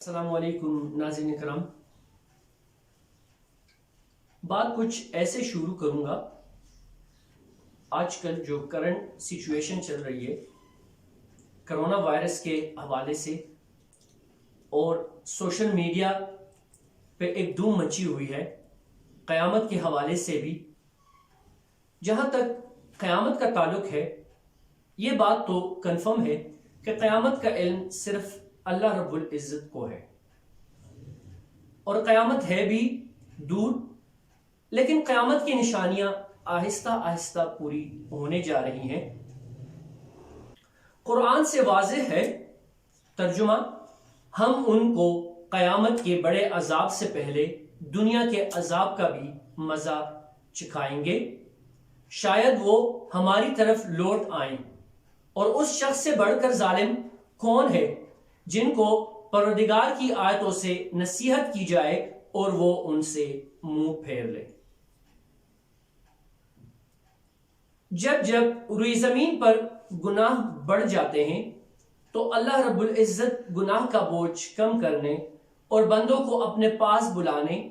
السلام علیکم ناظرین کرام، بات کچھ ایسے شروع کروں گا۔ آج کل جو کرنٹ سچویشن چل رہی ہے کرونا وائرس کے حوالے سے اور سوشل میڈیا پہ ایک دھوم مچی ہوئی ہے، قیامت کے حوالے سے بھی۔ جہاں تک قیامت کا تعلق ہے، یہ بات تو کنفرم ہے کہ قیامت کا علم صرف اللہ رب العزت کو ہے، اور قیامت ہے بھی دور، لیکن قیامت کی نشانیاں آہستہ آہستہ پوری ہونے جا رہی ہیں۔ قرآن سے واضح ہے ترجمہ، ہم ان کو قیامت کے بڑے عذاب سے پہلے دنیا کے عذاب کا بھی مزہ چکھائیں گے، شاید وہ ہماری طرف لوٹ آئیں۔ اور اس شخص سے بڑھ کر ظالم کون ہے جن کو پروردگار کی آیتوں سے نصیحت کی جائے اور وہ ان سے منہ پھیر لے۔ جب جب روئی زمین پر گناہ بڑھ جاتے ہیں تو اللہ رب العزت گناہ کا بوجھ کم کرنے اور بندوں کو اپنے پاس بلانے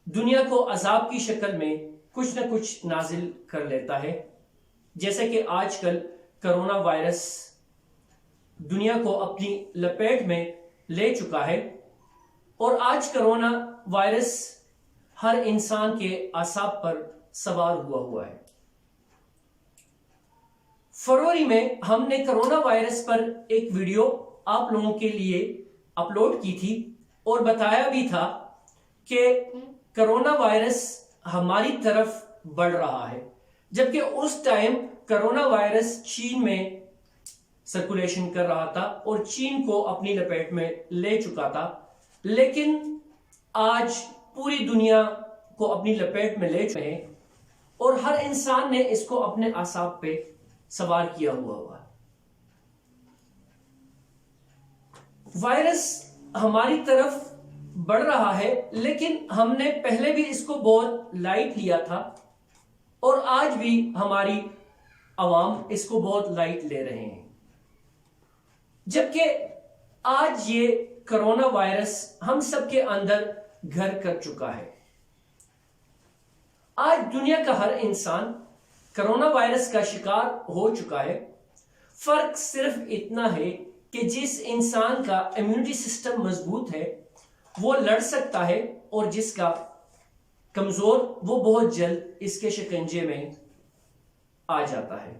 دنیا کو عذاب کی شکل میں کچھ نہ کچھ نازل کر لیتا ہے، جیسے کہ آج کل کرونا وائرس دنیا کو اپنی لپیٹ میں لے چکا ہے، اور آج کرونا وائرس ہر انسان کے اعصاب پر سوار ہوا ہے۔ فروری میں ہم نے کرونا وائرس پر ایک ویڈیو آپ لوگوں کے لیے اپلوڈ کی تھی اور بتایا بھی تھا کہ کرونا وائرس ہماری طرف بڑھ رہا ہے، جبکہ اس ٹائم کرونا وائرس چین میں سرکولیشن کر رہا تھا اور چین کو اپنی لپیٹ میں لے چکا تھا، لیکن آج پوری دنیا کو اپنی لپیٹ میں لے چکے ہیں اور ہر انسان نے اس کو اپنے اعصاب پہ سوار کیا ہوا ہے۔ وائرس ہماری طرف بڑھ رہا ہے، لیکن ہم نے پہلے بھی اس کو بہت لائٹ لیا تھا اور آج بھی ہماری عوام اس کو بہت لائٹ لے رہے ہیں، جبکہ آج یہ کرونا وائرس ہم سب کے اندر گھر کر چکا ہے۔ آج دنیا کا ہر انسان کرونا وائرس کا شکار ہو چکا ہے۔ فرق صرف اتنا ہے کہ جس انسان کا امیونٹی سسٹم مضبوط ہے وہ لڑ سکتا ہے، اور جس کا کمزور وہ بہت جلد اس کے شکنجے میں آ جاتا ہے۔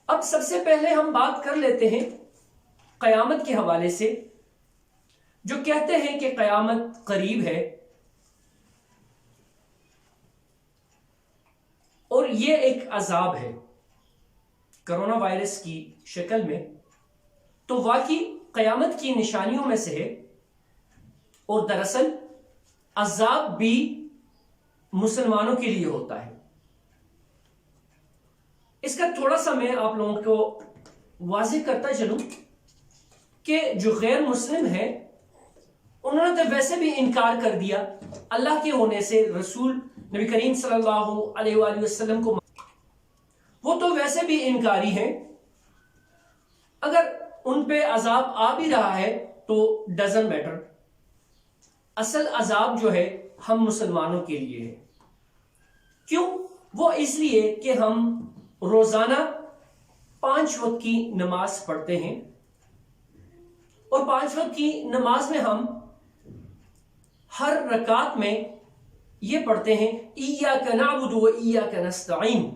اب سب سے پہلے ہم بات کر لیتے ہیں قیامت کے حوالے سے، جو کہتے ہیں کہ قیامت قریب ہے، اور یہ ایک عذاب ہے کرونا وائرس کی شکل میں، تو واقعی قیامت کی نشانیوں میں سے ہے، اور دراصل عذاب بھی مسلمانوں کے لیے ہوتا ہے۔ اس کا تھوڑا سا میں آپ لوگوں کو واضح کرتا چلوں کہ جو غیر مسلم ہیں انہوں نے تو ویسے بھی انکار کر دیا اللہ کے ہونے سے، رسول نبی کریم صلی اللہ علیہ وآلہ وسلم کو، وہ تو ویسے بھی انکاری ہیں۔ اگر ان پہ عذاب آ بھی رہا ہے تو ڈزنٹ میٹر، اصل عذاب جو ہے ہم مسلمانوں کے لیے ہے۔ کیوں؟ وہ اس لیے کہ ہم روزانہ 5 وقت کی نماز پڑھتے ہیں، اور 5 وقت کی نماز میں ہم ہر رکعت میں یہ پڑھتے ہیں ایاک نعبد و ایاک نستعین،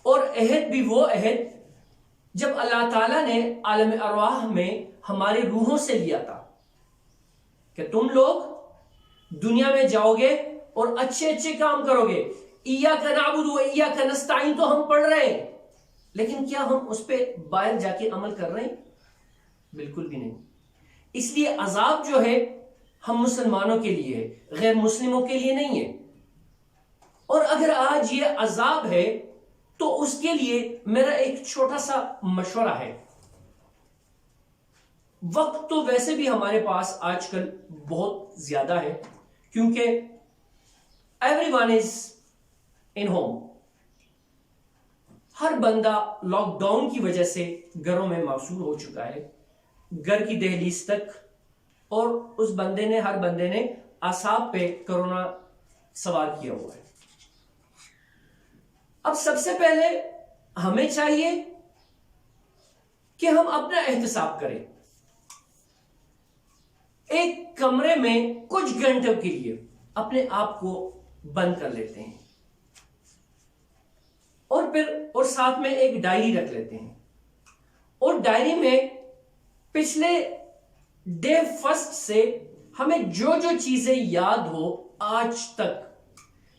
اور عہد بھی وہ عہد جب اللہ تعالیٰ نے عالم ارواح میں ہماری روحوں سے لیا تھا کہ تم لوگ دنیا میں جاؤ گے اور اچھے اچھے کام کرو گے۔ ایاک نعبد و ایاک نستعین تو ہم پڑھ رہے ہیں، لیکن کیا ہم اس پہ باہر جا کے عمل کر رہے ہیں؟ بالکل بھی نہیں۔ اس لیے عذاب جو ہے ہم مسلمانوں کے لیے ہے، غیر مسلموں کے لیے نہیں ہے۔ اور اگر آج یہ عذاب ہے تو اس کے لیے میرا ایک چھوٹا سا مشورہ ہے۔ وقت تو ویسے بھی ہمارے پاس آج کل بہت زیادہ ہے، کیونکہ everyone is in home, ہر بندہ لاک ڈاؤن کی وجہ سے گھروں میں معصور ہو چکا ہے، گھر کی دہلیز تک، اور اس بندے نے، ہر بندے نے اعصاب پہ کرونا سوار کیا ہوا ہے۔ اب سب سے پہلے ہمیں چاہیے کہ ہم اپنا احتساب کریں، ایک کمرے میں کچھ گھنٹوں کے لیے اپنے آپ کو بند کر لیتے ہیں، اور ساتھ میں ایک ڈائری رکھ لیتے ہیں، اور ڈائری میں پچھلے ڈے فرسٹ سے ہمیں جو جو چیزیں یاد ہو آج تک،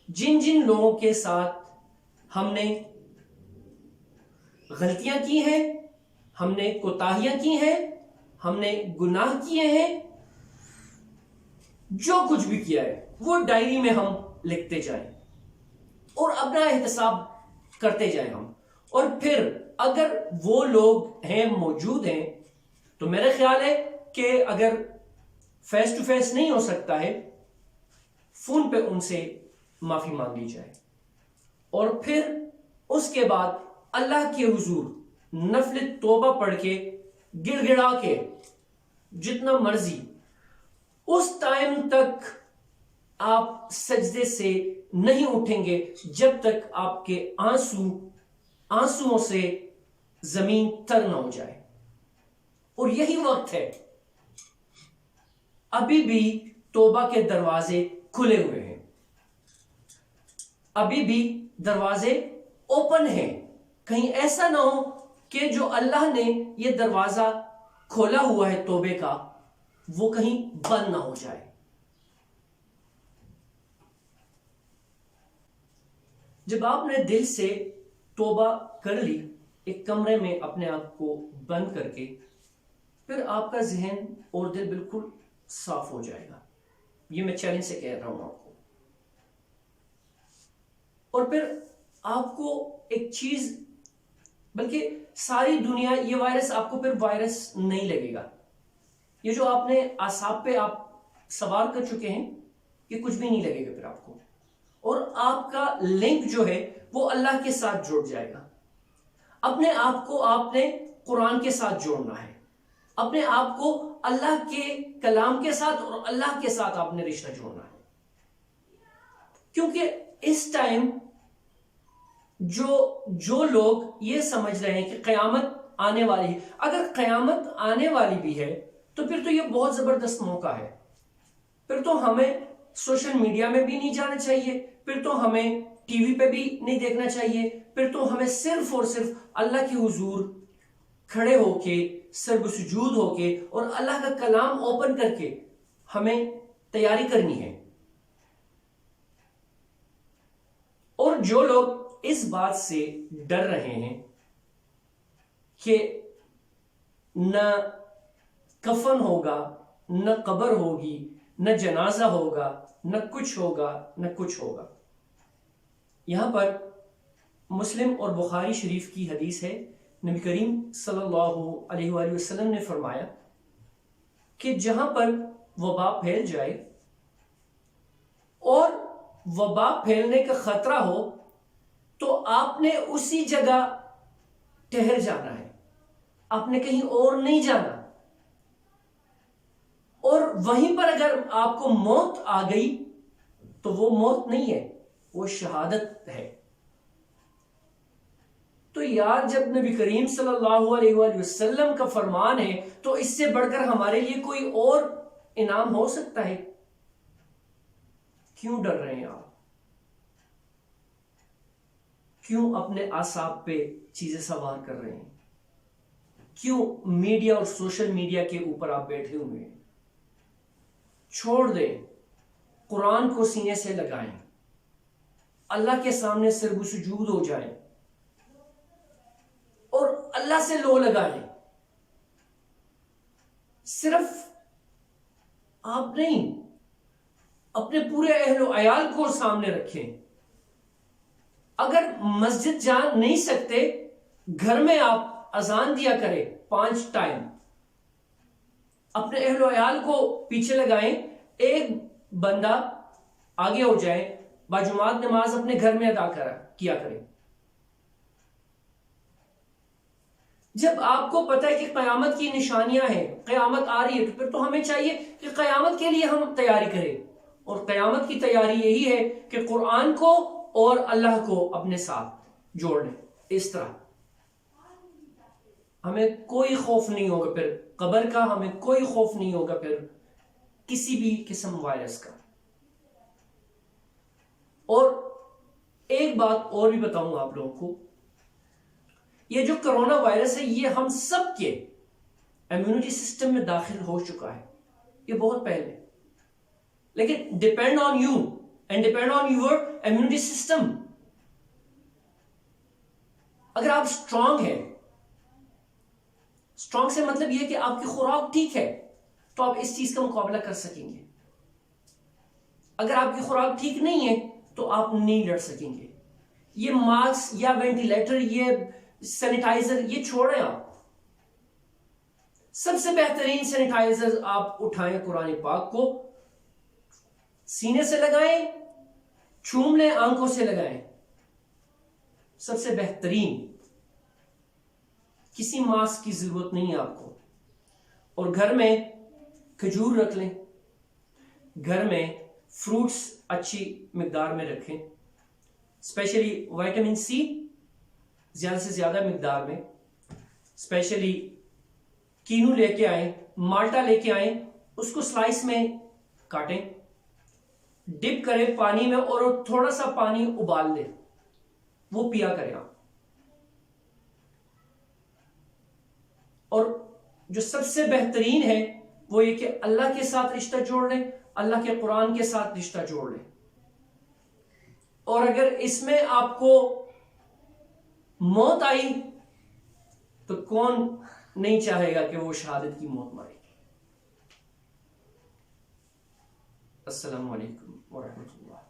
جن جن لوگوں کے ساتھ ہم نے غلطیاں کی ہیں، ہم نے کوتاہیاں کی ہیں، ہم نے گناہ کیے ہیں، جو کچھ بھی کیا ہے وہ ڈائری میں ہم لکھتے جائیں اور اپنا احتساب کرتے جائیں ہم۔ اور پھر اگر وہ لوگ ہیں، موجود ہیں، تو میرا خیال ہے کہ اگر فیس ٹو فیس نہیں ہو سکتا ہے، فون پہ ان سے معافی مانگ لی جائے، اور پھر اس کے بعد اللہ کے حضور نفل توبہ پڑھ کے، گڑ گڑا کے، جتنا مرضی، اس ٹائم تک آپ سجدے سے نہیں اٹھیں گے جب تک آپ کے آنسوؤں سے زمین تر نہ ہو جائے۔ اور یہی وقت ہے، ابھی بھی توبہ کے دروازے کھلے ہوئے ہیں، ابھی بھی دروازے اوپن ہیں۔ کہیں ایسا نہ ہو کہ جو اللہ نے یہ دروازہ کھولا ہوا ہے توبے کا، وہ کہیں بند نہ ہو جائے۔ جب آپ نے دل سے توبہ کر لی، ایک کمرے میں اپنے آپ کو بند کر کے، پھر آپ کا ذہن اور دل بالکل صاف ہو جائے گا۔ یہ میں چیلنج سے کہہ رہا ہوں آپ کو۔ اور پھر آپ کو ایک چیز، بلکہ ساری دنیا، یہ وائرس آپ کو پھر وائرس نہیں لگے گا۔ یہ جو آپ نے اعصاب پہ آپ سوار کر چکے ہیں، یہ کچھ بھی نہیں لگے گا پھر آپ کو، اور آپ کا لنک جو ہے وہ اللہ کے ساتھ جڑ جائے گا۔ اپنے آپ کو آپ نے قرآن کے ساتھ جوڑنا ہے، اپنے آپ کو اللہ کے کلام کے ساتھ اور اللہ کے ساتھ آپ نے رشتہ جوڑنا ہے، کیونکہ اس ٹائم جو لوگ یہ سمجھ رہے ہیں کہ قیامت آنے والی ہے، اگر قیامت آنے والی بھی ہے تو پھر تو یہ بہت زبردست موقع ہے، پھر تو ہمیں سوشل میڈیا میں بھی نہیں جانا چاہیے، پھر تو ہمیں ٹی وی پہ بھی نہیں دیکھنا چاہیے، پھر تو ہمیں صرف اور صرف اللہ کے حضور کھڑے ہو کے، سر سجود ہو کے، اور اللہ کا کلام اوپن کر کے ہمیں تیاری کرنی ہے۔ اور جو لوگ اس بات سے ڈر رہے ہیں کہ نہ کفن ہوگا، نہ قبر ہوگی، نہ جنازہ ہوگا، نہ کچھ ہوگا، نہ کچھ ہوگا، یہاں پر مسلم اور بخاری شریف کی حدیث ہے، نبی کریم صلی اللہ علیہ وآلہ وسلم نے فرمایا کہ جہاں پر وبا پھیل جائے اور وبا پھیلنے کا خطرہ ہو تو آپ نے اسی جگہ ٹھہر جانا ہے، آپ نے کہیں اور نہیں جانا، اور وہیں پر اگر آپ کو موت آ گئی تو وہ موت نہیں ہے، وہ شہادت ہے۔ تو یار جب نبی کریم صلی اللہ علیہ وآلہ وسلم کا فرمان ہے تو اس سے بڑھ کر ہمارے لیے کوئی اور انعام ہو سکتا ہے؟ کیوں ڈر رہے ہیں آپ؟ کیوں اپنے اعصاب پہ چیزیں سوار کر رہے ہیں؟ کیوں میڈیا اور سوشل میڈیا کے اوپر آپ بیٹھے ہوئے ہیں؟ چھوڑ دیں، قرآن کو سینے سے لگائیں، اللہ کے سامنے سر سجود ہو جائیں اور اللہ سے لو لگائیں۔ صرف آپ نہیں، اپنے پورے اہل و عیال کو سامنے رکھیں۔ اگر مسجد جا نہیں سکتے، گھر میں آپ اذان دیا کریں 5 ٹائم، اپنے اہل و عیال کو پیچھے لگائیں، ایک بندہ آگے ہو جائے، باجماعت نماز اپنے گھر میں ادا کیا کریں۔ جب آپ کو پتہ ہے کہ قیامت کی نشانیاں ہیں، قیامت آ رہی ہے، تو پھر تو ہمیں چاہیے کہ قیامت کے لیے ہم تیاری کریں، اور قیامت کی تیاری یہی ہے کہ قرآن کو اور اللہ کو اپنے ساتھ جوڑ لیں. اس طرح ہمیں کوئی خوف نہیں ہوگا پھر قبر کا، ہمیں کوئی خوف نہیں ہوگا پھر کسی بھی قسم وائرس کا. اور ایک بات اور بھی بتاؤں آپ لوگوں کو، یہ جو کرونا وائرس ہے یہ ہم سب کے امیونٹی سسٹم میں داخل ہو چکا ہے، یہ بہت پہلے، لیکن depend on you and depend on your immunity system. اگر آپ اسٹرانگ ہیں، اسٹرانگ سے مطلب یہ کہ آپ کی خوراک ٹھیک ہے، تو آپ اس چیز کا مقابلہ کر سکیں گے. اگر آپ کی خوراک ٹھیک نہیں ہے تو آپ نہیں لڑ سکیں گے. یہ ماسک یا وینٹیلیٹر، یہ سینیٹائزر، یہ چھوڑیں. آپ سب سے بہترین سینیٹائزر آپ اٹھائیں قرآن پاک کو، سینے سے لگائیں، چھوم لیں، آنکھوں سے لگائیں، سب سے بہترین. کسی ماسک کی ضرورت نہیں ہے آپ کو. اور گھر میں کھجور رکھ لیں، گھر میں فروٹس اچھی مقدار میں رکھیں، اسپیشلی وائٹامن سی زیادہ سے زیادہ مقدار میں. اسپیشلی کینو لے کے آئیں، مالٹا لے کے آئیں، اس کو سلائس میں کاٹیں، ڈپ کریں پانی میں اور تھوڑا سا پانی ابال لیں، وہ پیا کریں آپ. اور جو سب سے بہترین ہے وہ یہ کہ اللہ کے ساتھ رشتہ جوڑ لیں، اللہ کے قرآن کے ساتھ رشتہ جوڑ لیں. اور اگر اس میں آپ کو موت آئی تو کون نہیں چاہے گا کہ وہ شہادت کی موت مرے. السلام علیکم ورحمۃ اللہ.